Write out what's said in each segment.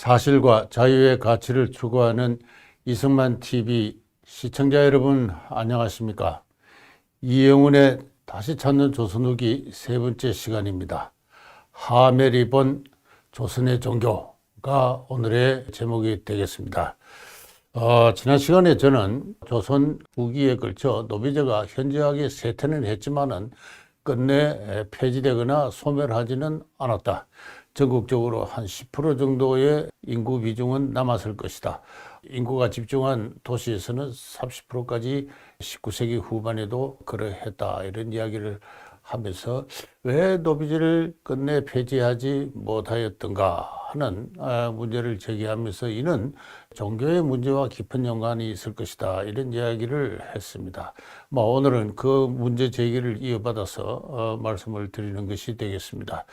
사실과 자유의 가치를 추구하는 이승만 TV 시청자 여러분 안녕하십니까? 이영훈의 다시 찾는 조선 후기 세 번째 시간입니다. 하멜이 본 조선의 종교가 오늘의 제목이 되겠습니다. 지난 시간에 저는 조선 후기에 걸쳐 노비제가 현저하게 쇠퇴는 했지만은 끝내 폐지되거나 소멸하지는 않았다. 전국적으로 한 10% 정도의 인구 비중은 남았을 것이다. 인구가 집중한 도시에서는 30%까지 19세기 후반에도 그러했다. 이런 이야기를 하면서 왜 노비제를 끝내 폐지하지 못하였던가 하는 문제를 제기하면서 이는 종교의 문제와 깊은 연관이 있을 것이다. 이런 이야기를 했습니다. 오늘은 그 문제 제기를 이어받아서 말씀을 드리는 것이 되겠습니다.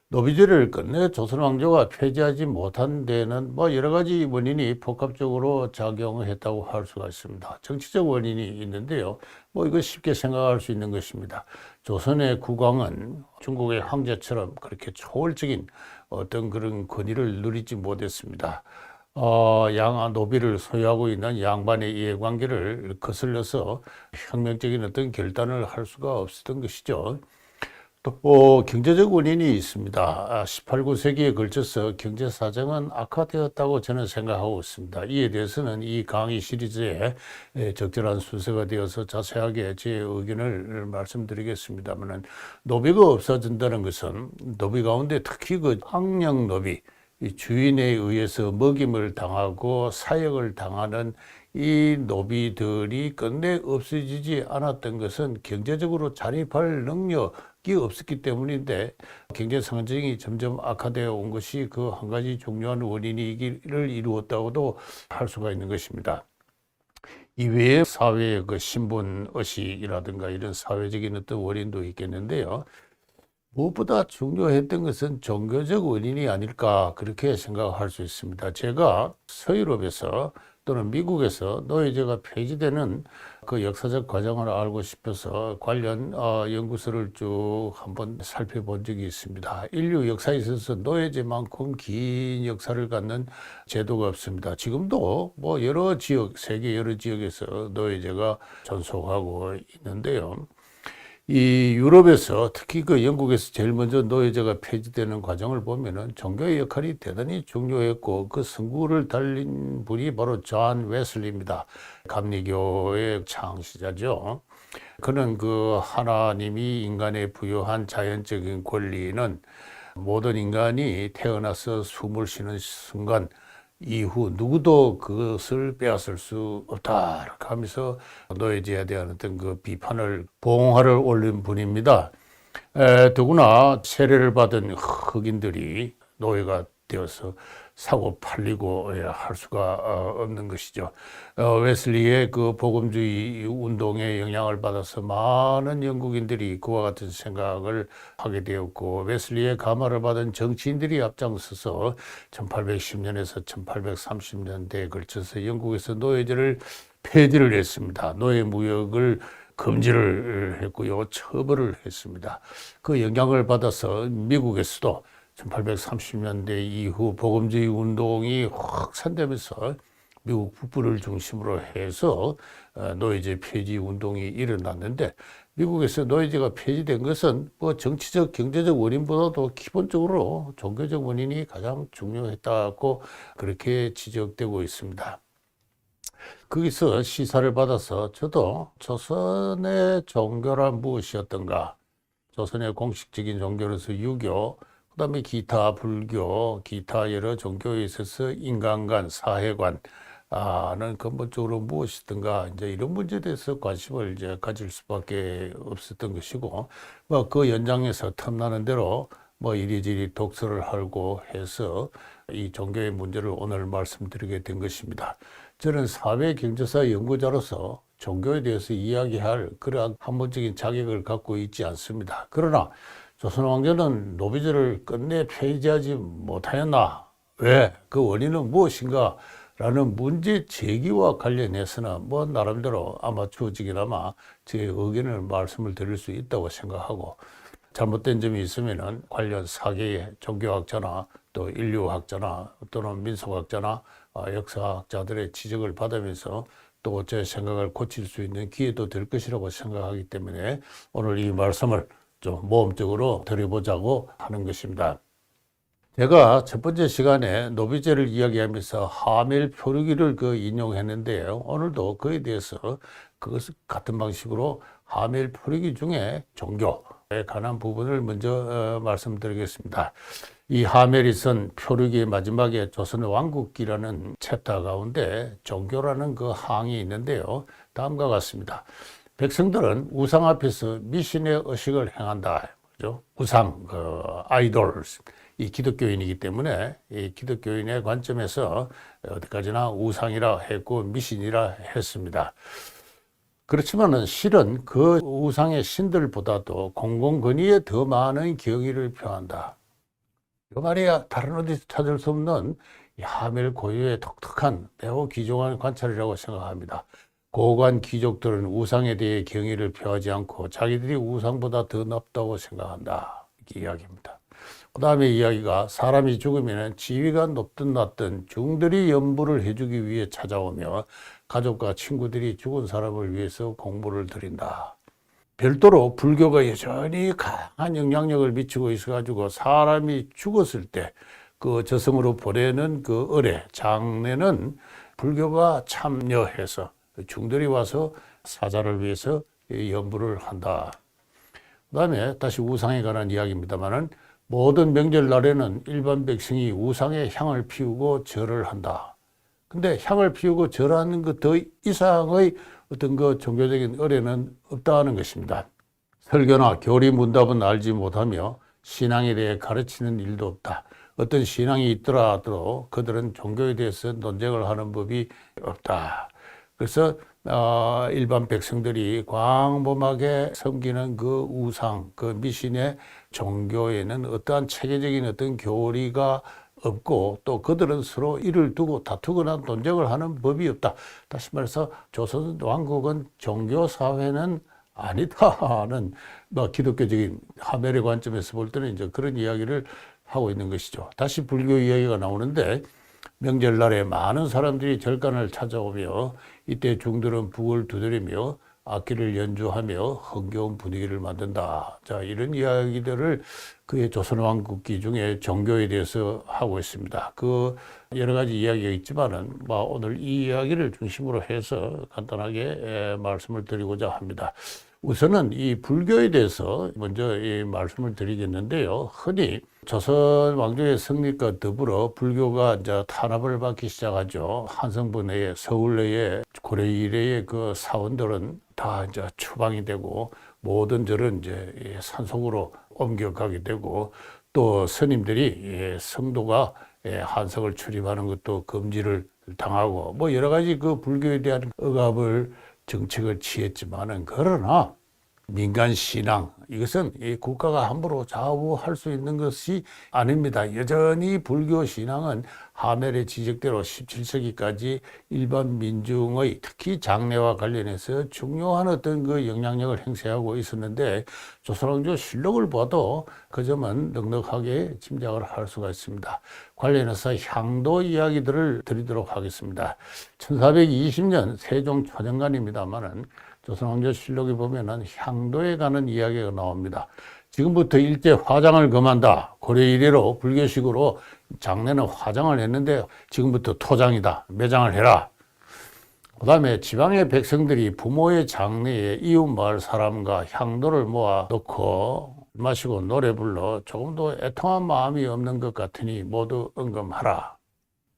노비제를 끝내 조선 왕조가 폐지하지 못한 데에는 여러 가지 원인이 복합적으로 작용했다고 할 수가 있습니다. 정치적 원인이 있는데요. 이거 쉽게 생각할 수 있는 것입니다. 조선의 국왕은 중국의 황제처럼 그렇게 초월적인 어떤 그런 권위를 누리지 못했습니다. 노비를 소유하고 있는 양반의 이해관계를 거슬러서 혁명적인 어떤 결단을 할 수가 없었던 것이죠. 또 경제적 원인이 있습니다. 18, 19세기에 걸쳐서 경제 사정은 악화되었다고 저는 생각하고 있습니다. 이에 대해서는 이 강의 시리즈에 적절한 순서가 되어서 자세하게 제 의견을 말씀드리겠습니다만, 노비가 없어진다는 것은 노비 가운데 특히 그 악령 노비, 주인에 의해서 먹임을 당하고 사역을 당하는 이 노비들이 끝내 없어지지 않았던 것은 경제적으로 자립할 능력이 없었기 때문인데, 경제 상황이 점점 악화되어 온 것이 그 한 가지 중요한 원인이기를 이루었다고도 할 수가 있는 것입니다. 이외에 사회의 그 신분 의식이라든가 이런 사회적인 어떤 원인도 있겠는데요. 무엇보다 중요했던 것은 종교적 원인이 아닐까, 그렇게 생각할 수 있습니다. 제가 서유럽에서 또는 미국에서 노예제가 폐지되는 그 역사적 과정을 알고 싶어서 관련 연구서를 쭉 한번 살펴본 적이 있습니다. 인류 역사에 있어서 노예제만큼 긴 역사를 갖는 제도가 없습니다. 지금도 여러 지역, 세계 여러 지역에서 노예제가 존속하고 있는데요. 이 유럽에서, 특히 그 영국에서 제일 먼저 노예제가 폐지되는 과정을 보면은 종교의 역할이 대단히 중요했고, 그 선구를 달린 분이 바로 존 웨슬리입니다. 감리교의 창시자죠. 그는 그 하나님이 인간에 부여한 자연적인 권리는 모든 인간이 태어나서 숨을 쉬는 순간 이후 누구도 그것을 빼앗을 수 없다, 이렇게 하면서 노예제에 대한 어떤 그 비판을 봉화를 올린 분입니다. 더구나 세례를 받은 흑인들이 노예가 되어서 사고 팔리고 할 수가 없는 것이죠. 웨슬리의 그 복음주의 운동에 영향을 받아서 많은 영국인들이 그와 같은 생각을 하게 되었고, 웨슬리의 감화를 받은 정치인들이 앞장서서 1810년에서 1830년대에 걸쳐서 영국에서 노예제를 폐지를 했습니다. 노예 무역을 금지를 했고요, 처벌을 했습니다. 그 영향을 받아서 미국에서도 1830년대 이후 복음주의 운동이 확산되면서 미국 북부를 중심으로 해서 노예제 폐지 운동이 일어났는데, 미국에서 노예제가 폐지된 것은 정치적, 경제적 원인보다도 기본적으로 종교적 원인이 가장 중요했다고 그렇게 지적되고 있습니다. 거기서 시사를 받아서 저도 조선의 종교란 무엇이었던가, 조선의 공식적인 종교로서 유교, 그 다음에 기타 불교, 기타 여러 종교에 있어서 인간관, 사회관은 근본적으로 무엇이든가, 이런 문제에 대해서 관심을 가질 수밖에 없었던 것이고, 그 연장에서 틈나는 대로 이리저리 독서를 하고 해서 이 종교의 문제를 오늘 말씀드리게 된 것입니다. 저는 사회경제사 연구자로서 종교에 대해서 이야기할 그러한 학문적인 자격을 갖고 있지 않습니다. 그러나 조선 왕조는 노비제를 끝내 폐지하지 못하였나? 왜? 그 원인은 무엇인가? 라는 문제 제기와 관련해서는 나름대로 아마추어적이나마 제 의견을 말씀을 드릴 수 있다고 생각하고, 잘못된 점이 있으면은 관련 사계의 종교학자나 또 인류학자나 또는 민속학자나 역사학자들의 지적을 받으면서 또 제 생각을 고칠 수 있는 기회도 될 것이라고 생각하기 때문에 오늘 이 말씀을 좀 모험적으로 드려보자고 하는 것입니다. 제가 첫 번째 시간에 노비제를 이야기하면서 하멜 표류기를 인용했는데요. 오늘도 그에 대해서 그것을 같은 방식으로 하멜 표류기 중에 종교에 관한 부분을 먼저 말씀드리겠습니다. 이 하멜이 쓴 표류기의 마지막에 조선의 왕국기라는 챕터 가운데 종교라는 그 항이 있는데요. 다음과 같습니다. 백성들은 우상 앞에서 미신의 의식을 행한다. 그죠? 우상, 아이돌. 이 기독교인이기 때문에 이 기독교인의 관점에서 어디까지나 우상이라 했고 미신이라 했습니다. 그렇지만은 실은 그 우상의 신들보다도 공공근위에 더 많은 경의를 표한다. 이 말이야 다른 어디서 찾을 수 없는 하멜 고유의 독특한 매우 귀중한 관찰이라고 생각합니다. 고관 귀족들은 우상에 대해 경의를 표하지 않고 자기들이 우상보다 더 높다고 생각한다. 이렇게 이야기입니다. 그 다음에 이야기가 사람이 죽으면 지위가 높든 낮든 중들이 연부를 해주기 위해 찾아오며 가족과 친구들이 죽은 사람을 위해서 공부를 드린다. 별도로 불교가 여전히 강한 영향력을 미치고 있어가지고 사람이 죽었을 때 그 저승으로 보내는 그 의례, 장례는 불교가 참여해서 중들이 와서 사자를 위해서 연부를 한다. 그 다음에 다시 우상에 관한 이야기입니다만은 모든 명절날에는 일반 백성이 우상에 향을 피우고 절을 한다. 근데 향을 피우고 절하는 것 더 이상의 어떤 그 종교적인 의례는 없다는 것입니다. 설교나 교리 문답은 알지 못하며 신앙에 대해 가르치는 일도 없다. 어떤 신앙이 있더라도 그들은 종교에 대해서 논쟁을 하는 법이 없다. 그래서 일반 백성들이 광범하게 섬기는 그 우상, 그 미신의 종교에는 어떠한 체계적인 어떤 교리가 없고 또 그들은 서로 이를 두고 다투거나 논쟁을 하는 법이 없다. 다시 말해서 조선 왕국은 종교 사회는 아니다는 기독교적인 하멜의 관점에서 볼 때는 이제 그런 이야기를 하고 있는 것이죠. 다시 불교 이야기가 나오는데 명절날에 많은 사람들이 절간을 찾아오며 이때 중들은 북을 두드리며 악기를 연주하며 흥겨운 분위기를 만든다. 자, 이런 이야기들을 그의 조선왕국기 중에 종교에 대해서 하고 있습니다. 그 여러 가지 이야기가 있지만은 오늘 이 이야기를 중심으로 해서 간단하게 말씀을 드리고자 합니다. 우선은 이 불교에 대해서 먼저 이 말씀을 드리겠는데요. 흔히 조선 왕조의 성립과 더불어 불교가 이제 탄압을 받기 시작하죠. 한성부 내에 서울 내에 고려 이래의 그 사원들은 다 이제 추방이 되고 모든 절은 이제 산속으로 옮겨가게 되고 또 스님들이 성도가 한성을 출입하는 것도 금지를 당하고 여러 가지 그 불교에 대한 억압을 정책을 취했지만은 그러나 민간 신앙 이것은 이 국가가 함부로 좌우할 수 있는 것이 아닙니다. 여전히 불교 신앙은 하멜의 지적대로 17세기까지 일반 민중의 특히 장례와 관련해서 중요한 어떤 그 영향력을 행사하고 있었는데 조선왕조 실록을 봐도 그 점은 넉넉하게 짐작을 할 수가 있습니다. 관련해서 향도 이야기들을 드리도록 하겠습니다. 1420년 세종 초정간입니다만은 조선왕조 실록에 보면은 향도에 관한 이야기가 나옵니다. 지금부터 일제 화장을 금한다. 고려 이래로 불교식으로 장례는 화장을 했는데 지금부터 토장이다. 매장을 해라. 그 다음에 지방의 백성들이 부모의 장례에 이웃 마을 사람과 향도를 모아 놓고 마시고 노래 불러 조금도 애통한 마음이 없는 것 같으니 모두 언금하라.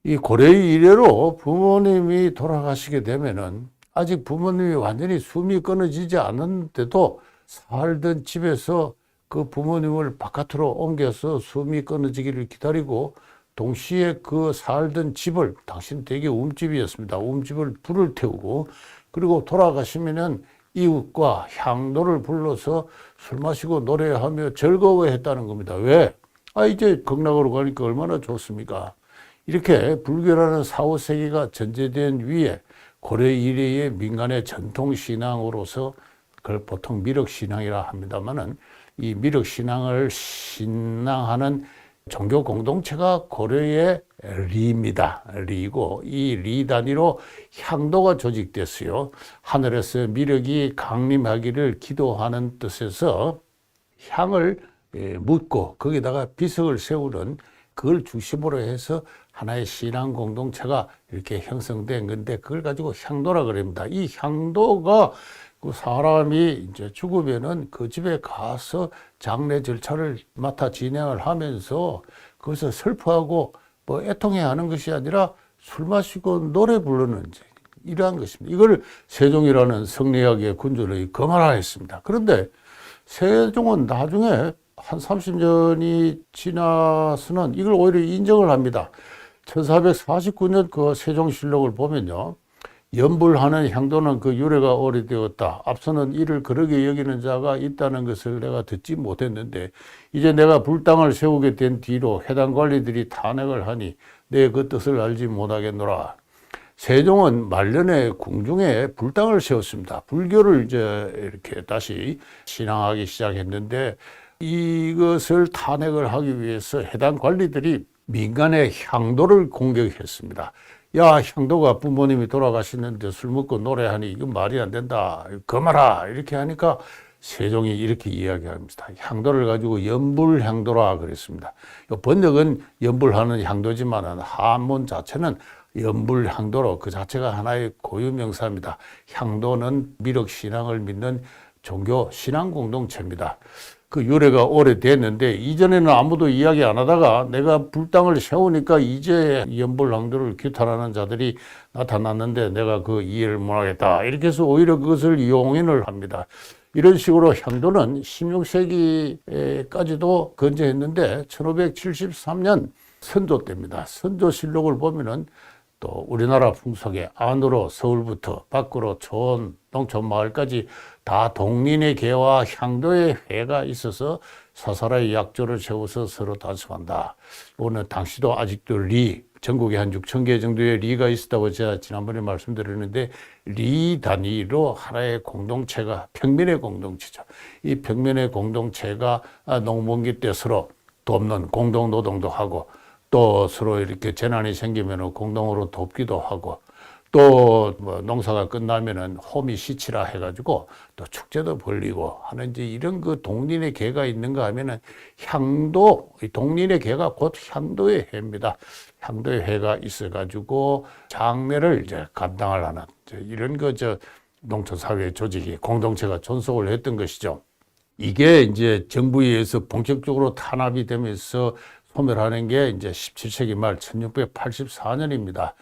이 고려 이래로 부모님이 돌아가시게 되면은 아직 부모님이 완전히 숨이 끊어지지 않았는데도 살던 집에서 그 부모님을 바깥으로 옮겨서 숨이 끊어지기를 기다리고 동시에 그 살던 집을 당신 되게 움집이었습니다. 움집을 불을 태우고 그리고 돌아가시면은 이웃과 향도를 불러서 술 마시고 노래하며 즐거워했다는 겁니다. 왜? 이제 극락으로 가니까 얼마나 좋습니까? 이렇게 불교라는 4, 5세기가 전제된 위에 고려 이래의 민간의 전통 신앙으로서 그걸 보통 미륵 신앙이라 합니다만은 이 미륵 신앙을 신앙하는 종교 공동체가 고려의 리입니다. 리고 이 리 단위로 향도가 조직됐어요. 하늘에서 미륵이 강림하기를 기도하는 뜻에서 향을 묻고 거기다가 비석을 세우는 그걸 중심으로 해서 하나의 신앙 공동체가 이렇게 형성된 건데 그걸 가지고 향도라 그럽니다. 이 향도가 그 사람이 이제 죽으면은 그 집에 가서 장례 절차를 맡아 진행을 하면서 그것을 슬퍼하고 뭐 애통해 하는 것이 아니라 술 마시고 노래 부르는 이러한 것입니다. 이걸 세종이라는 성리학의 군주의 금하라 했습니다. 그런데 세종은 나중에 한 30년이 지나서는 이걸 오히려 인정을 합니다. 1449년 그 세종실록을 보면요. 연불하는 향도는 그 유래가 오래되었다. 앞서는 이를 그러게 여기는 자가 있다는 것을 내가 듣지 못했는데 이제 내가 불당을 세우게 된 뒤로 해당 관리들이 탄핵을 하니 내 그 뜻을 알지 못하겠노라. 세종은 말년에 궁중에 불당을 세웠습니다. 불교를 이제 이렇게 다시 신앙하기 시작했는데 이것을 탄핵을 하기 위해서 해당 관리들이 민간의 향도를 공격했습니다. 야, 향도가 부모님이 돌아가시는데 술 먹고 노래하니 이건 말이 안 된다. 그만라 이렇게 하니까 세종이 이렇게 이야기합니다. 향도를 가지고 연불향도라 그랬습니다. 번역은 연불하는 향도지만은 한문 자체는 연불향도로 그 자체가 하나의 고유명사입니다. 향도는 미륵 신앙을 믿는 종교 신앙 공동체입니다. 그 유래가 오래됐는데 이전에는 아무도 이야기 안 하다가 내가 불당을 세우니까 이제 연불향도를 규탄하는 자들이 나타났는데 내가 그 이해를 못하겠다. 이렇게 해서 오히려 그것을 용인을 합니다. 이런 식으로 향도는 16세기까지도 건재했는데 1573년 선조 때입니다. 선조실록을 보면은 또 우리나라 풍속에 안으로 서울부터 밖으로 촌, 농촌 마을까지 다 동린의 계와 향도의 회가 있어서 사사라의 약조를 세워서 서로 단속한다. 오늘 당시도 아직도 리, 전국에 한 6천 개 정도의 리가 있었다고 제가 지난번에 말씀드렸는데 리 단위로 하나의 공동체가 평민의 공동체죠. 이 평민의 공동체가 농번기 때 서로 돕는 공동노동도 하고 또 서로 이렇게 재난이 생기면 공동으로 돕기도 하고 또 뭐 농사가 끝나면은 호미 시치라 해가지고 또 축제도 벌리고 하는 이제 이런 그 동린의 계가 있는가 하면은 향도, 동린의 계가 곧 향도의 해입니다. 향도의 해가 있어가지고 장례를 이제 감당을 하는 이런 농촌사회 조직이 공동체가 존속을 했던 것이죠. 이게 이제 정부에 의해서 본격적으로 탄압이 되면서 소멸하는 게 이제 17세기 말 1684년입니다.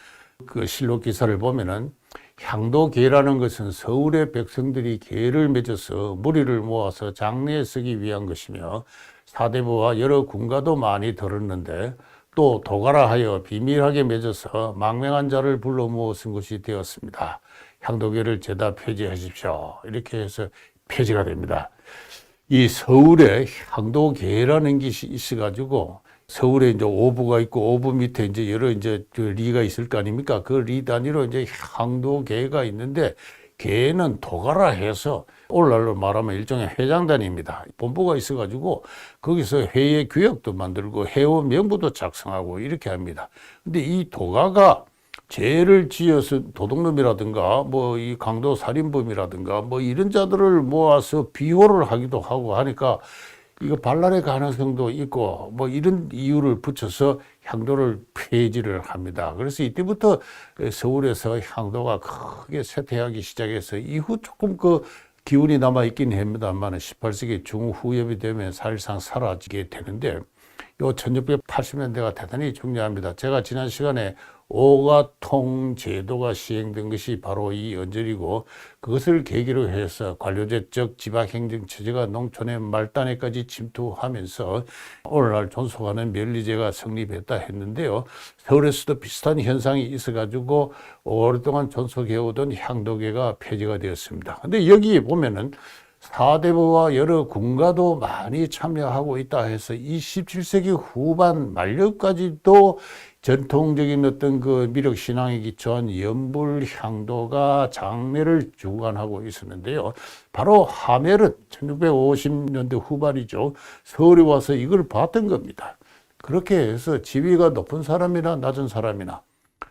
그 실록 기사를 보면은 향도계라는 것은 서울의 백성들이 계를 맺어서 무리를 모아서 장례에 쓰기 위한 것이며 사대부와 여러 군가도 많이 들었는데 또 도가라 하여 비밀하게 맺어서 망명한 자를 불러 모아 쓴 것이 되었습니다. 향도계를 죄다 폐지하십시오. 이렇게 해서 폐지가 됩니다. 이 서울에 향도계라는 것이 있어가지고 서울에 이제 오부가 있고 오부 밑에 이제 여러 이제 그 리가 있을 거 아닙니까? 그 리 단위로 이제 향도계가 있는데 계는 도가라 해서 오늘날로 말하면 일종의 회장단입니다. 본부가 있어가지고 거기서 회의 규약도 만들고 회원 명부도 작성하고 이렇게 합니다. 근데 이 도가가 죄를 지어서 도둑놈이라든가 뭐 이 강도 살인범이라든가 뭐 이런 자들을 모아서 비호를 하기도 하고 하니까 이거 반란의 가능성도 있고 뭐 이런 이유를 붙여서 향도를 폐지를 합니다. 그래서 이때부터 서울에서 향도가 크게 쇠퇴하기 시작해서 이후 조금 그 기운이 남아 있긴 합니다만 18세기 중후엽이 되면 사실상 사라지게 되는데 요 1680년대가 대단히 중요합니다. 제가 지난 시간에 오가통 제도가 시행된 것이 바로 이 언저리고 그것을 계기로 해서 관료제적 지방행정 체제가 농촌의 말단에까지 침투하면서 오늘날 존속하는 면리제가 성립했다 했는데요. 서울에서도 비슷한 현상이 있어가지고 오랫동안 존속해오던 향도계가 폐지가 되었습니다. 근데 여기 보면은 사대부와 여러 군가도 많이 참여하고 있다 해서 27세기 후반 말년까지도 전통적인 어떤 그 미륵 신앙에 기초한 연불향도가 장례를 주관하고 있었는데요. 바로 하멜은 1650년대 후반이죠. 서울에 와서 이걸 봤던 겁니다. 그렇게 해서 지위가 높은 사람이나 낮은 사람이나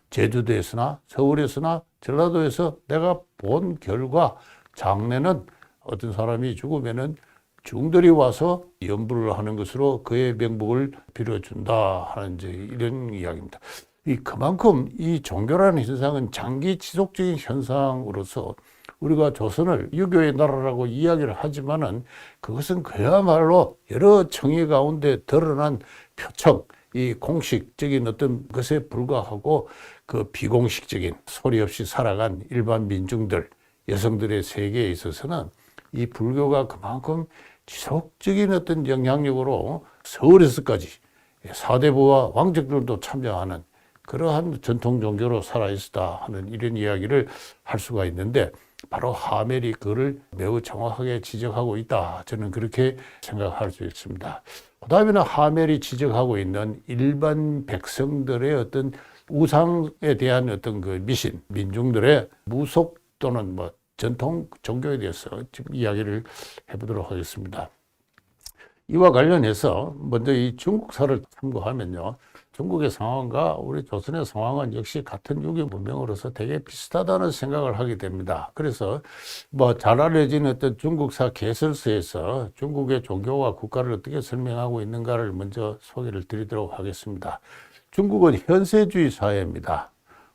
제주도에서나 서울에서나 전라도에서 내가 본 결과 장례는 어떤 사람이 죽으면은 중들이 와서 연부를 하는 것으로 그의 명복을 빌어준다 하는 이제 이런 이야기입니다. 그만큼 이 종교라는 현상은 장기 지속적인 현상으로서 우리가 조선을 유교의 나라라고 이야기를 하지만은 그것은 그야말로 여러 청이 가운데 드러난 표청, 이 공식적인 어떤 것에 불과하고 그 비공식적인 소리 없이 살아간 일반 민중들, 여성들의 세계에 있어서는 이 불교가 그만큼 지속적인 어떤 영향력으로 서울에서까지 사대부와 왕족들도 참여하는 그러한 전통 종교로 살아있었다 하는 이런 이야기를 할 수가 있는데 바로 하멜이 그를 매우 정확하게 지적하고 있다. 저는 그렇게 생각할 수 있습니다. 그 다음에는 하멜이 지적하고 있는 일반 백성들의 어떤 우상에 대한 어떤 그 미신, 민중들의 무속 또는 뭐 전통 종교에 대해서 지금 이야기를 해보도록 하겠습니다. 이와 관련해서 먼저 이 중국사를 참고하면요. 중국의 상황과 우리 조선의 상황은 역시 같은 유교 문명으로서 되게 비슷하다는 생각을 하게 됩니다. 그래서 뭐 잘 알려진 어떤 중국사 개설서에서 중국의 종교와 국가를 어떻게 설명하고 있는가를 먼저 소개를 드리도록 하겠습니다. 중국은 현세주의 사회입니다.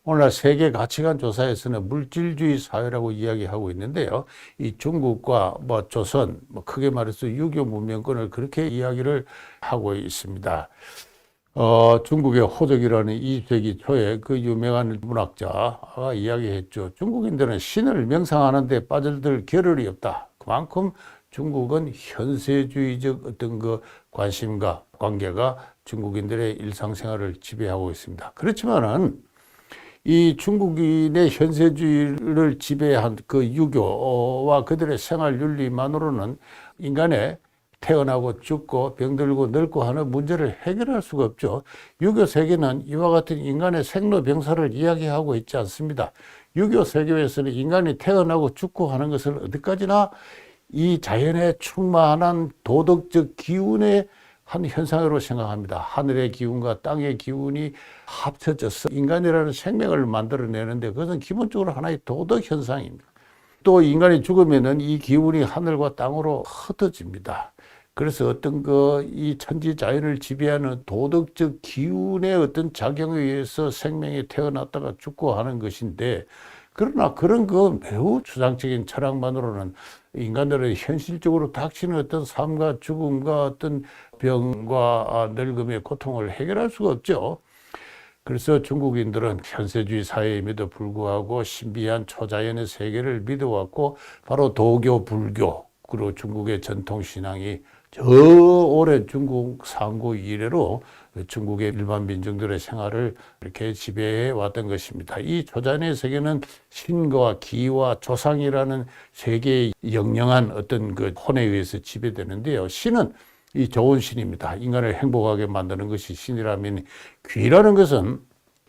오늘날 세계 가치관 조사에서는 물질주의 사회라고 이야기하고 있는데요. 이 중국과 뭐 조선, 뭐 크게 말해서 유교 문명권을 그렇게 이야기를 하고 있습니다. 중국의 호적이라는 20세기 초에 그 유명한 문학자가 이야기했죠. 중국인들은 신을 명상하는데 빠져들 겨를이 없다. 그만큼 중국은 현세주의적 어떤 그 관심과 관계가 중국인들의 일상생활을 지배하고 있습니다. 그렇지만은 이 중국인의 현세주의를 지배한 그 유교와 그들의 생활 윤리만으로는 인간의 태어나고 죽고 병들고 늙고 하는 문제를 해결할 수가 없죠. 유교 세계는 이와 같은 인간의 생로병사를 이야기하고 있지 않습니다. 유교 세계에서는 인간이 태어나고 죽고 하는 것을 어디까지나 이 자연에 충만한 도덕적 기운의 한 현상으로 생각합니다. 하늘의 기운과 땅의 기운이 합쳐져서 인간이라는 생명을 만들어내는데 그것은 기본적으로 하나의 도덕 현상입니다. 또 인간이 죽으면은 이 기운이 하늘과 땅으로 흩어집니다. 그래서 어떤 이 천지 자연을 지배하는 도덕적 기운의 어떤 작용에 의해서 생명이 태어났다가 죽고 하는 것인데 그러나 그런 매우 추상적인 철학만으로는 인간들은 현실적으로 닥치는 어떤 삶과 죽음과 어떤 병과 늙음의 고통을 해결할 수가 없죠. 그래서 중국인들은 현세주의 사회임에도 불구하고 신비한 초자연의 세계를 믿어왔고 바로 도교, 불교, 그리고 중국의 전통신앙이 저 오랜 중국 상고 이래로 중국의 일반 민중들의 생활을 이렇게 지배해 왔던 것입니다. 이 초자연의 세계는 신과 기와 조상이라는 세계의 영영한 어떤 그 혼에 의해서 지배되는데요. 신은 이 좋은 신입니다. 인간을 행복하게 만드는 것이 신이라면 귀라는 것은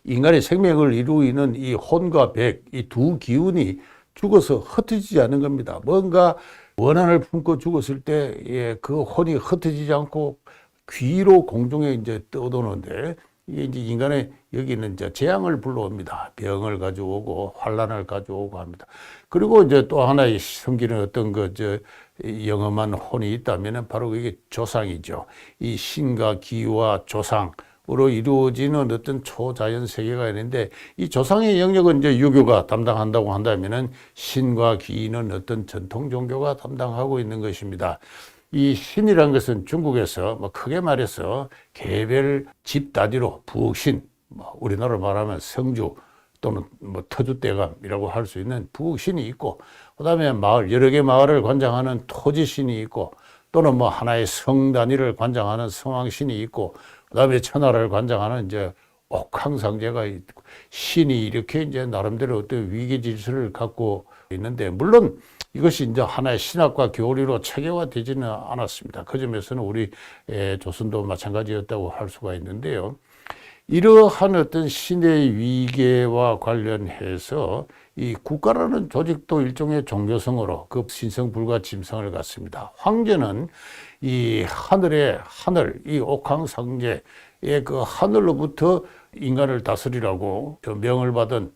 인간의 생명을 이루는 이 혼과 백, 이 두 기운이 죽어서 흩어지지 않는 겁니다. 뭔가 원한을 품고 죽었을 때 그 혼이 흩어지지 않고 귀로 공중에 이제 떠도는데 이게 이제 인간의 여기는 이제 재앙을 불러옵니다. 병을 가져오고 환란을 가져오고 합니다. 그리고 이제 또 하나의 섬기는 어떤 영험한 혼이 있다면은 바로 그게 조상이죠. 이 신과 기와 조상으로 이루어지는 어떤 초자연 세계가 있는데 이 조상의 영역은 이제 유교가 담당한다고 한다면은 신과 기는 어떤 전통 종교가 담당하고 있는 것입니다. 이 신이란 것은 중국에서 뭐 크게 말해서 개별 집 단위로 부sin, 우리나라로 말하면 성주 또는 뭐 터줏대감이라고 할 수 있는 부신이 있고, 그다음에 마을 여러 개 마을을 관장하는 토지신이 있고, 또는 뭐 하나의 성 단위를 관장하는 성왕신이 있고, 그다음에 천하를 관장하는 이제 옥황상제가 있고, 신이 이렇게 이제 나름대로 어떤 위계 질서를 갖고 있는데, 물론 이것이 이제 하나의 신학과 교리로 체계화되지는 않았습니다. 그 점에서는 우리 조선도 마찬가지였다고 할 수가 있는데요. 이러한 어떤 신의 위계와 관련해서 이 국가라는 조직도 일종의 종교성으로 그 신성불가 짐승을 갖습니다. 황제는 이 하늘의 하늘, 이 옥황상제의 그 하늘로부터 인간을 다스리라고 명을 받은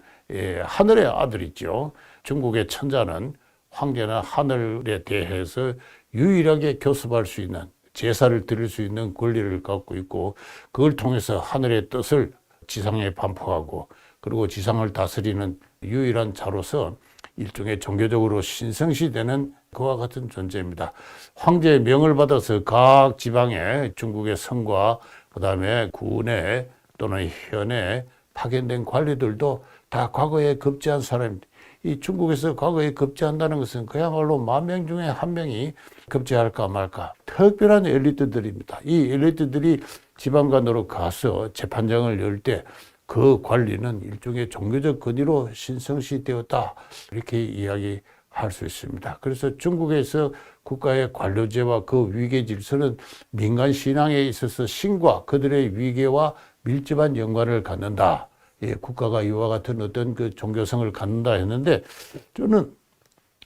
하늘의 아들이죠. 중국의 천자는 황제는 하늘에 대해서 유일하게 교섭할 수 있는, 제사를 드릴 수 있는 권리를 갖고 있고, 그걸 통해서 하늘의 뜻을 지상에 반포하고, 그리고 지상을 다스리는 유일한 자로서 일종의 종교적으로 신성시되는 그와 같은 존재입니다. 황제의 명을 받아서 각 지방의 중국의 성과 그다음에 군에 또는 현에 파견된 관리들도 다 과거에 급제한 사람입니다. 이 중국에서 과거에 급제한다는 것은 그야말로 10,000명 중에 1명이 급제할까 말까 특별한 엘리트들입니다. 이 엘리트들이 지방간으로 가서 재판장을 열 때 그 관리는 일종의 종교적 권위로 신성시 되었다, 이렇게 이야기할 수 있습니다. 그래서 중국에서 국가의 관료제와 그 위계 질서는 민간 신앙에 있어서 신과 그들의 위계와 밀접한 연관을 갖는다. 국가가 이와 같은 어떤 그 종교성을 갖는다 했는데, 저는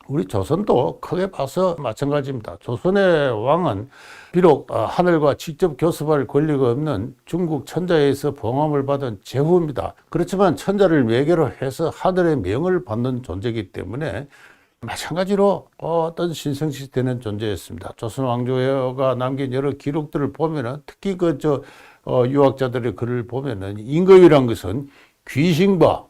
우리 조선도 크게 봐서 마찬가지입니다. 조선의 왕은 비록 하늘과 직접 교섭할 권리가 없는 중국 천자에서 봉함을 받은 제후입니다. 그렇지만 천자를 매개로 해서 하늘의 명을 받는 존재이기 때문에 마찬가지로 어떤 신성시되는 존재였습니다. 조선 왕조가 남긴 여러 기록들을 보면은, 특히 유학자들의 글을 보면은 임금이란 것은 귀신과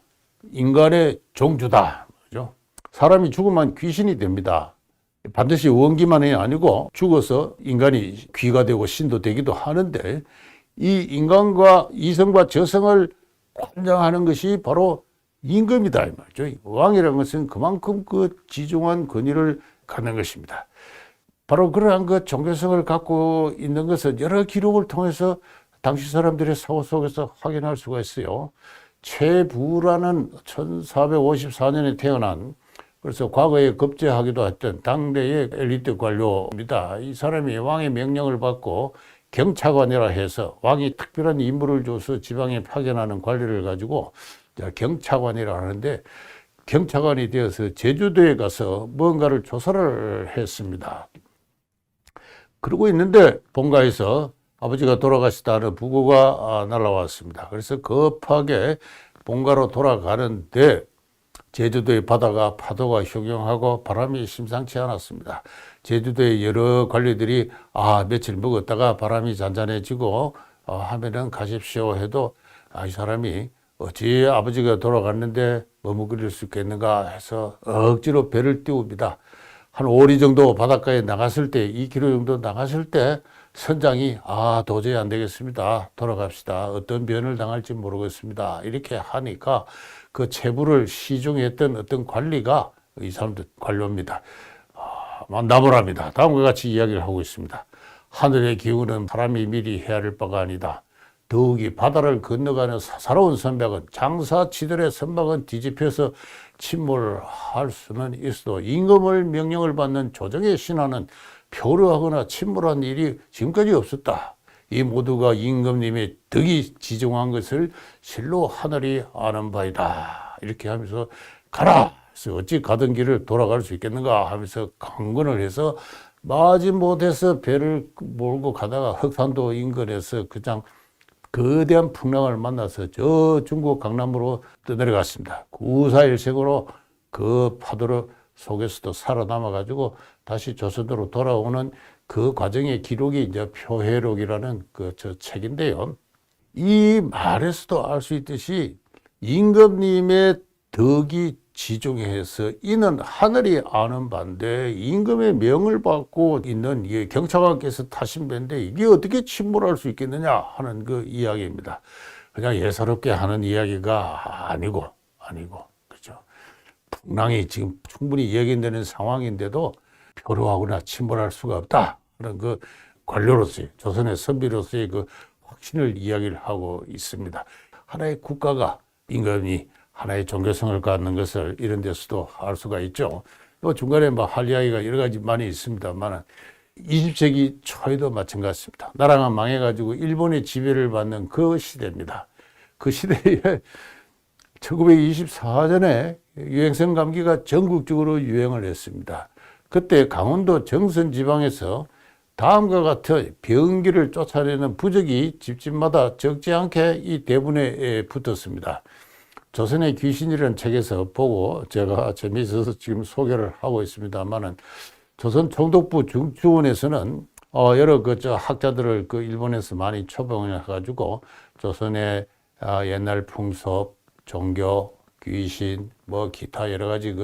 인간의 종주다. 그죠? 사람이 죽으면 귀신이 됩니다. 반드시 원기만이 아니고 죽어서 인간이 귀가 되고 신도 되기도 하는데, 이 인간과 이성과 저성을 관장하는 것이 바로 임금이다 이 말이죠. 왕이라는 것은 그만큼 그 지중한 권위를 갖는 것입니다. 바로 그러한 그 종교성을 갖고 있는 것은 여러 기록을 통해서 당시 사람들의 사고 속에서 확인할 수가 있어요. 최부라는 1454년에 태어난, 그래서 과거에 급제하기도 했던 당대의 엘리트 관료입니다. 이 사람이 왕의 명령을 받고 경차관이라 해서 왕이 특별한 임무를 줘서 지방에 파견하는 관리를 가지고 경차관이라 하는데, 경차관이 되어서 제주도에 가서 뭔가를 조사를 했습니다. 그러고 있는데 본가에서 아버지가 돌아가시다는 부고가 날아왔습니다. 그래서 급하게 본가로 돌아가는데 제주도의 바다가 파도가 흉흉하고 바람이 심상치 않았습니다. 제주도의 여러 관리들이 며칠 묵었다가 바람이 잔잔해지고 하면은 가십시오 해도 이 사람이 어찌 아버지가 돌아갔는데 머무를 수 있겠는가 해서 억지로 배를 띄웁니다. 한 5리 정도 바닷가에 나갔을 때, 2km 정도 나갔을 때 선장이 도저히 안 되겠습니다. 돌아갑시다. 어떤 변을 당할지 모르겠습니다. 이렇게 하니까 그 체부를 시중했던 어떤 관리가, 이 사람도 관료입니다. 나무랍니다. 다음과 같이 이야기를 하고 있습니다. 하늘의 기운은 사람이 미리 헤아릴 바가 아니다. 더욱이 바다를 건너가는 사사로운 선박은, 장사치들의 선박은 뒤집혀서 침몰할 수는 있어도 임금을 명령을 받는 조정의 신하는 표류하거나 침몰한 일이 지금까지 없었다. 이 모두가 임금님의 덕이 지정한 것을 실로 하늘이 아는 바이다. 이렇게 하면서 가라! 그래서 어찌 가던 길을 돌아갈 수 있겠는가 하면서 강권을 해서 마지못해서 배를 몰고 가다가 흑산도 인근에서 그냥 거대한 풍랑을 만나서 저 중국 강남으로 떠내려갔습니다. 구사일생으로 그 파도 속에서도 살아남아가지고 다시 조선으로 돌아오는 그 과정의 기록이 이제 표해록이라는 저 책인데요. 이 말에서도 알 수 있듯이 임금님의 덕이 지중해서 이는 하늘이 아는 바인데, 임금의 명을 받고 있는 이 경찰관께서 타신 배인데 이게 어떻게 침몰할 수 있겠느냐 하는 그 이야기입니다. 그냥 예사롭게 하는 이야기가 아니고, 그죠? 풍랑이 지금 충분히 예견되는 상황인데도 표류하거나 침몰할 수가 없다. 그런 그 관료로서의, 조선의 선비로서의 그 확신을 이야기를 하고 있습니다. 하나의 국가가, 임금이 하나의 종교성을 갖는 것을 이런 데서도 알 수가 있죠. 뭐 중간에 뭐 할 이야기가 여러 가지 많이 있습니다만 20세기 초에도 마찬가지입니다. 나라가 망해가지고 일본의 지배를 받는 그 시대입니다. 그 시대에 1924년에 유행성 감기가 전국적으로 유행을 했습니다. 그때 강원도 정선 지방에서 다음과 같은 병기를 쫓아내는 부적이 집집마다 적지 않게 이 대문에 붙었습니다. 조선의 귀신이라는 책에서 보고 제가 재미있어서 지금 소개를 하고 있습니다만은 조선 총독부 중추원에서는 여러 학자들을 일본에서 많이 초빙을 해가지고 조선의 옛날 풍습, 종교, 귀신, 뭐 기타 여러 가지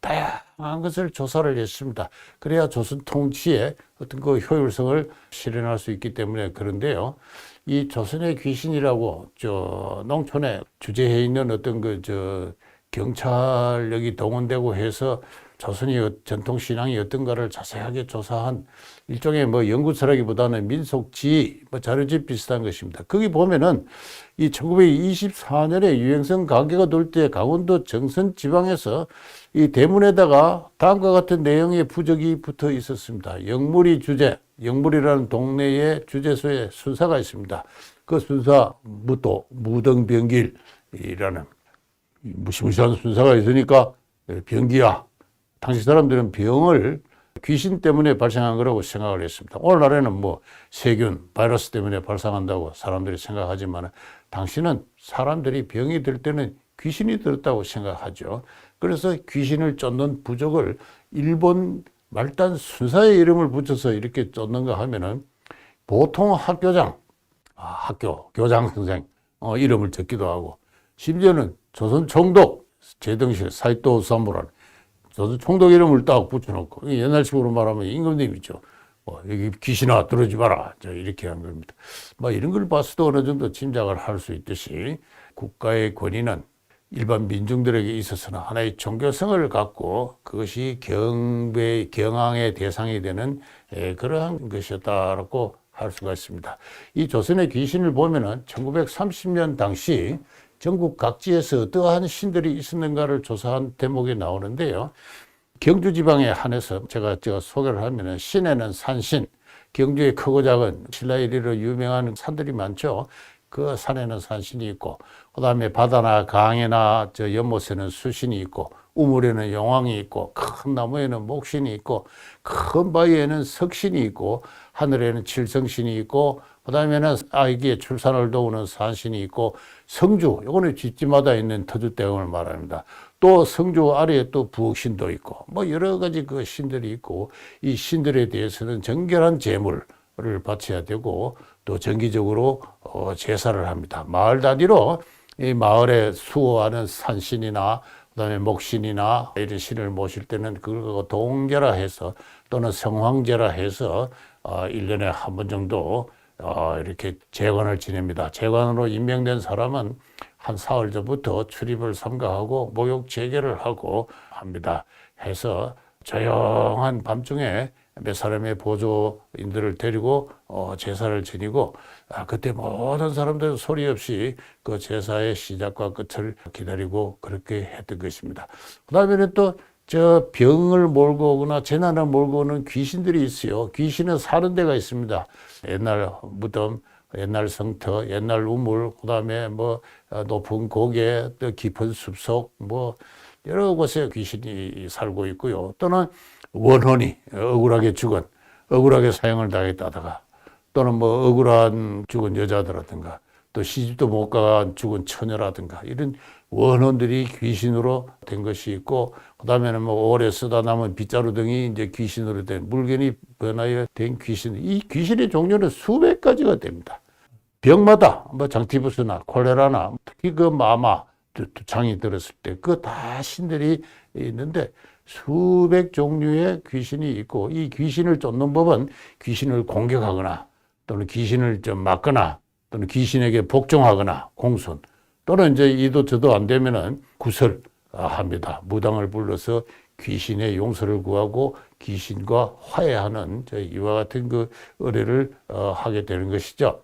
다양한 것을 조사를 했습니다. 그래야 조선 통치의 어떤 효율성을 실현할 수 있기 때문에 그런데요. 이 조선의 귀신이라고 농촌에 주재해 있는 어떤 경찰력이 동원되고 해서 조선의 전통 신앙이 어떤가를 자세하게 조사한 일종의 연구서라기보다는 민속지, 자료집 비슷한 것입니다. 거기 보면은 이 1924년에 유행성 감기가 돌 때 강원도 정선 지방에서 이 대문에다가 다음과 같은 내용의 부적이 붙어 있었습니다. 영물이 주재, 영물이라는 동네의 주재소에 순사가 있습니다. 그 순사 무등병길이라는 무시무시한 순사가 있으니까 병기야. 당시 사람들은 병을 귀신 때문에 발생한 거라고 생각을 했습니다. 오늘날에는 세균, 바이러스 때문에 발생한다고 사람들이 생각하지만 당시는 사람들이 병이 들 때는 귀신이 들었다고 생각하죠. 그래서 귀신을 쫓는 부적을 일본 말단 순사의 이름을 붙여서 이렇게 쫓는가 하면은 보통 학교장, 교장 선생 이름을 적기도 하고 심지어는 조선 총독 제등실 사이토 사무라는 조선 총독 이름을 딱 붙여놓고 옛날식으로 말하면 임금님이죠. 여기 귀신아 들어오지 마라 이렇게 한 겁니다. 이런 걸 봤어도 어느 정도 짐작을 할 수 있듯이 국가의 권위는 일반 민중들에게 있어서는 하나의 종교성을 갖고 그것이 경항의 대상이 되는 그러한 것이었다라고 할 수가 있습니다. 이 조선의 귀신을 보면은 1930년 당시 전국 각지에서 어떠한 신들이 있었는가를 조사한 대목이 나오는데요. 경주 지방에 한해서 제가 소개를 하면은 신에는 산신, 경주의 크고 작은 신라일이로 유명한 산들이 많죠. 그 산에는 산신이 있고, 그 다음에 바다나 강이나 연못에는 수신이 있고, 우물에는 용왕이 있고, 큰 나무에는 목신이 있고, 큰 바위에는 석신이 있고, 하늘에는 칠성신이 있고, 그 다음에는 아기의 출산을 도우는 산신이 있고, 성주, 이거는 집집마다 있는 터줏대감을 말합니다. 또 성주 아래에 또 부엌신도 있고, 여러 가지 신들이 있고, 이 신들에 대해서는 정결한 제물을 바쳐야 되고, 또 정기적으로 제사를 합니다. 마을 단위로 이 마을에 수호하는 산신이나 그다음에 목신이나 이런 신을 모실 때는 그걸 동제라해서 또는 성황제라해서 1년에 한 번 정도 이렇게 제관을 지냅니다. 제관으로 임명된 사람은 한 사흘 전부터 출입을 삼가하고 목욕 재개를 하고 합니다. 해서 조용한 밤중에 몇 사람의 보조인들을 데리고 제사를 지니고 그때 모든 사람들은 소리 없이 그 제사의 시작과 끝을 기다리고 그렇게 했던 것입니다. 그 다음에는 또 병을 몰고 오거나 재난을 몰고 오는 귀신들이 있어요. 귀신은 사는 데가 있습니다. 옛날 무덤, 옛날 성터, 옛날 우물, 그 다음에 높은 고개, 또 깊은 숲속, 여러 곳에 귀신이 살고 있고요. 또는 원혼이 억울하게 죽은, 억울하게 사형을 당했다다가 또는 억울한 죽은 여자들라든가 또 시집도 못 간 죽은 처녀라든가 이런 원혼들이 귀신으로 된 것이 있고 그 다음에는 오래 쓰다 남은 빗자루 등이 이제 귀신으로 된 물건이 변하여 된 귀신. 이 귀신의 종류는 수백 가지가 됩니다. 병마다 장티푸스나 콜레라나 특히 마마 두창이 들었을 때 그 다 신들이 있는데 수백 종류의 귀신이 있고 이 귀신을 쫓는 법은 귀신을 공격하거나 또는 귀신을 막거나 또는 귀신에게 복종하거나 공손 또는 이제 이도 저도 안 되면은 구설합니다. 무당을 불러서 귀신의 용서를 구하고 귀신과 화해하는 이와 같은 의뢰를 하게 되는 것이죠.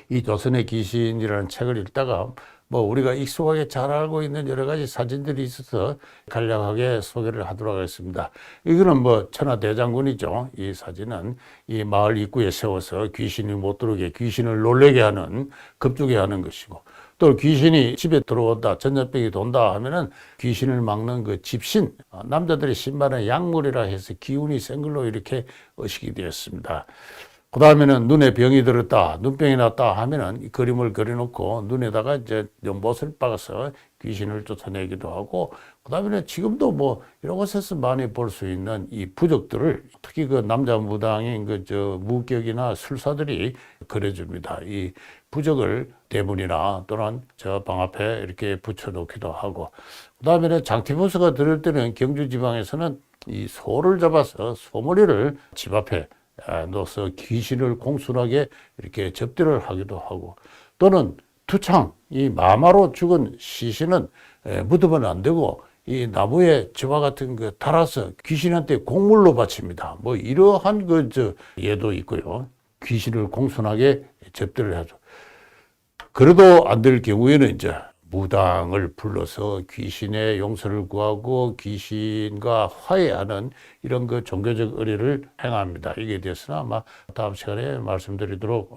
이 조선의 귀신이라는 책을 읽다가 뭐 우리가 익숙하게 잘 알고 있는 여러 가지 사진들이 있어서 간략하게 소개를 하도록 하겠습니다. 이거는 뭐 천하대장군이죠. 이 사진은 이 마을 입구에 세워서 귀신이 못 들어오게 귀신을 놀래게 하는, 겁주게 하는 것이고, 또 귀신이 집에 들어온다, 전염병이 돈다 하면은 귀신을 막는 그 집신, 남자들의 신발은 약물이라 해서 기운이 센 걸로 이렇게 의식이 되었습니다. 그 다음에는 눈에 병이 들었다, 눈병이 났다 하면은 이 그림을 그려놓고 눈에다가 이제 못을 박아서 귀신을 쫓아내기도 하고, 그 다음에는 지금도 뭐 이런 곳에서 많이 볼 수 있는 이 부적들을 특히 그 남자 무당인 무격이나 술사들이 그려줍니다. 이 부적을 대문이나 또는 저 방 앞에 이렇게 붙여놓기도 하고, 그 다음에는 장티보스가 들을 때는 경주 지방에서는 이 소를 잡아서 소머리를 집 앞에 넣어서 귀신을 공순하게 이렇게 접대를 하기도 하고, 또는 투창, 이 마마로 죽은 시신은 묻으면 안 되고 이 나무에 저와 같은 거 달아서 귀신한테 곡물로 바칩니다. 뭐 이러한 예도 있고요. 귀신을 공순하게 접대를 하죠. 그래도 안 될 경우에는 이제 무당을 불러서 귀신의 용서를 구하고 귀신과 화해하는 이런 종교적 의례를 행합니다. 이게 대해서는 아마 다음 시간에 말씀드리도록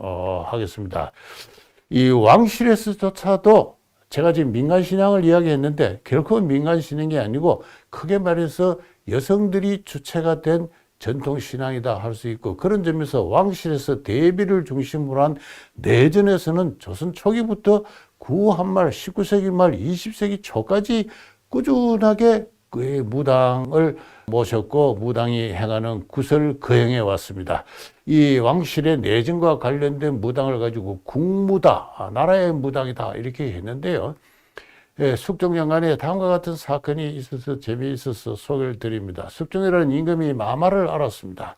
하겠습니다. 이 왕실에서조차도 제가 지금 민간신앙을 이야기했는데 결코 민간신앙이 아니고 크게 말해서 여성들이 주체가 된 전통신앙이다 할 수 있고, 그런 점에서 왕실에서 대비를 중심으로 한 내전에서는 조선 초기부터 구한말 19세기 말 20세기 초까지 꾸준하게 그의 무당을 모셨고 무당이 행하는 굿을 거행해 왔습니다. 이 왕실의 내전과 관련된 무당을 가지고 국무다, 나라의 무당이다 이렇게 했는데요. 숙종연간에 다음과 같은 사건이 있어서 재미있어서 소개를 드립니다. 숙종이라는 임금이 마마를 알았습니다.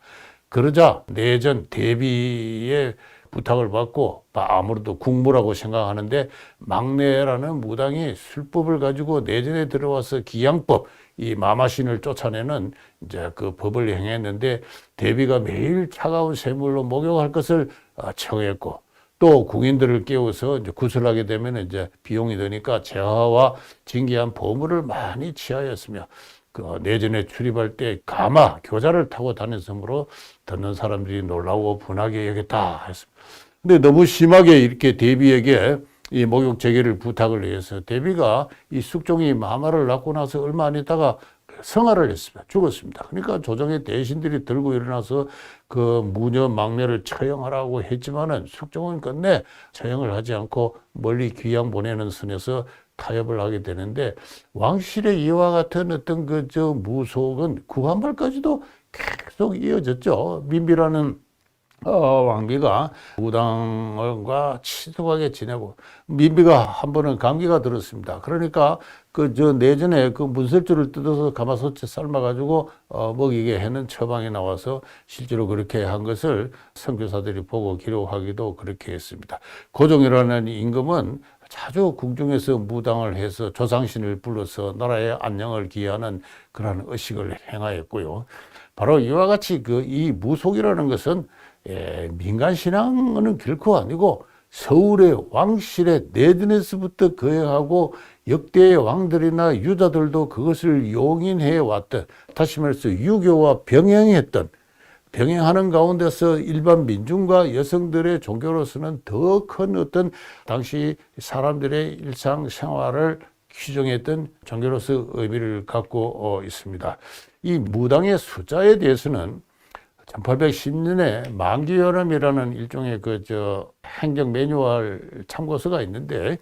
그러자 내전 대비의 부탁을 받고 아무래도 국무라고 생각하는데, 막내라는 무당이 술법을 가지고 내전에 들어와서 기양법, 이 마마신을 쫓아내는 이제 그 법을 행했는데, 대비가 매일 차가운 샘물로 목욕할 것을 청했고, 또 궁인들을 깨워서 이제 구슬하게 되면 이제 비용이 드니까 재화와 진귀한 보물을 많이 취하였으며, 그 내전에 출입할 때 가마, 교자를 타고 다녔으므로 듣는 사람들이 놀라고 분하게 여겼다 했습니다. 근데 너무 심하게 이렇게 대비에게 이 목욕 재개를 부탁을 해서 대비가 이 숙종이 마마를 낳고 나서 얼마 안 있다가 성화를 했습니다. 죽었습니다. 그러니까 조정의 대신들이 들고 일어나서 그 무녀 막내를 처형하라고 했지만은 숙종은 끝내 처형을 하지 않고 멀리 귀양 보내는 선에서 타협을 하게 되는데, 왕실의 이와 같은 어떤 무속은 구한말까지도 계속 이어졌죠. 민비라는 왕비가 무당과 친숙하게 지내고, 민비가 한 번은 감기가 들었습니다. 그러니까 내전에 문설주를 뜯어서 가마솥에 삶아가지고 먹이게 하는 처방이 나와서 실제로 그렇게 한 것을 선교사들이 보고 기록하기도 그렇게 했습니다. 고종이라는 임금은 자주 궁중에서 무당을 해서 조상신을 불러서 나라의 안녕을 기하는 그러한 의식을 행하였고요. 바로 이와 같이 이 무속이라는 것은 민간신앙은 결코 아니고 서울의 왕실의 내전에서부터 거행하고 역대의 왕들이나 유자들도 그것을 용인해 왔던, 다시 말해서 유교와 병행하는 가운데서 일반 민중과 여성들의 종교로서는 더 큰 어떤 당시 사람들의 일상생활을 규정했던 종교로서 의미를 갖고 있습니다. 이 무당의 숫자에 대해서는 1810년에 만기여름이라는 일종의 행정 매뉴얼 참고서가 있는데,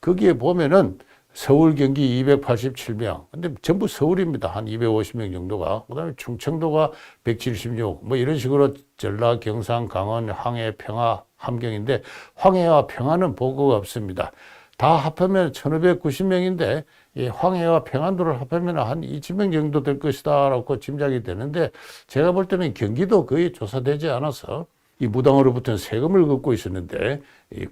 거기에 보면은 서울, 경기 287명. 근데 전부 서울입니다. 한 250명 정도가. 그 다음에 충청도가 176. 뭐 이런 식으로 전라, 경상, 강원, 황해, 평화, 함경인데, 황해와 평화는 보고가 없습니다. 다 합하면 1590명인데, 이 황해와 평안도를 합하면 한 2000명 정도 될 것이다 라고 짐작이 되는데, 제가 볼 때는 경기도 거의 조사되지 않아서 이 무당으로부터는 세금을 걷고 있었는데,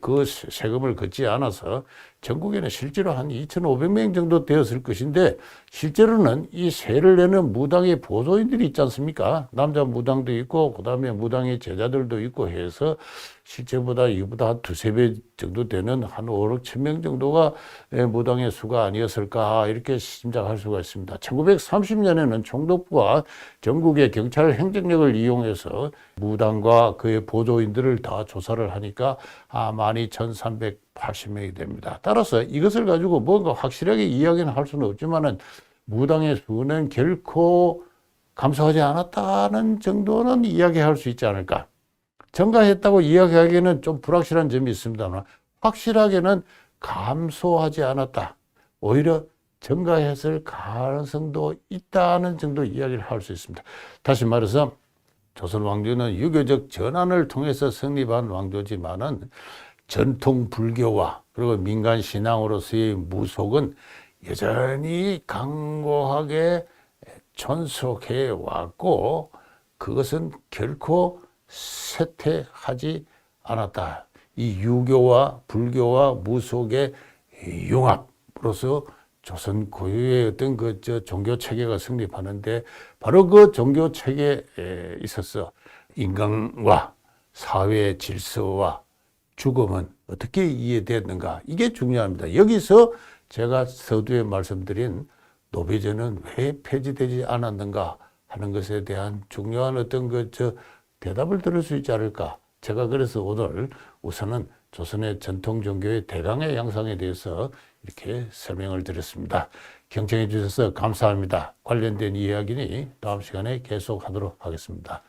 그 세금을 걷지 않아서 전국에는 실제로 한 2,500명 정도 되었을 것인데, 실제로는 이 세를 내는 무당의 보조인들이 있지 않습니까? 남자 무당도 있고 그다음에 무당의 제자들도 있고 해서 실제보다 이보다 한 두세 배 정도 되는 한 5억 1,000명 정도가 무당의 수가 아니었을까, 이렇게 짐작할 수가 있습니다. 1930년에는 총독부가 전국의 경찰 행정력을 이용해서 무당과 그의 보조인들을 다 조사를 하니까 12,380명이 됩니다. 따라서 이것을 가지고 뭔가 확실하게 이야기는 할 수는 없지만은 무당의 수는 결코 감소하지 않았다는 정도는 이야기할 수 있지 않을까. 증가했다고 이야기하기에는 좀 불확실한 점이 있습니다만, 확실하게는 감소하지 않았다, 오히려 증가했을 가능성도 있다는 정도 이야기를 할 수 있습니다. 다시 말해서 조선 왕조는 유교적 전환을 통해서 성립한 왕조지만은 전통 불교와 그리고 민간 신앙으로서의 무속은 여전히 강고하게 존속해 왔고, 그것은 결코 쇠퇴하지 않았다. 이 유교와 불교와 무속의 융합으로서 조선 고유의 어떤 종교 체계가 성립하는데, 바로 그 종교 체계에 있어서 인간과 사회 질서와 죽음은 어떻게 이해됐는가, 이게 중요합니다. 여기서 제가 서두에 말씀드린 노비제는 왜 폐지되지 않았는가 하는 것에 대한 중요한 어떤 대답을 들을 수 있지 않을까. 제가 그래서 오늘 우선은 조선의 전통 종교의 대강의 양상에 대해서 이렇게 설명을 드렸습니다. 경청해 주셔서 감사합니다. 관련된 이야기는 다음 시간에 계속하도록 하겠습니다.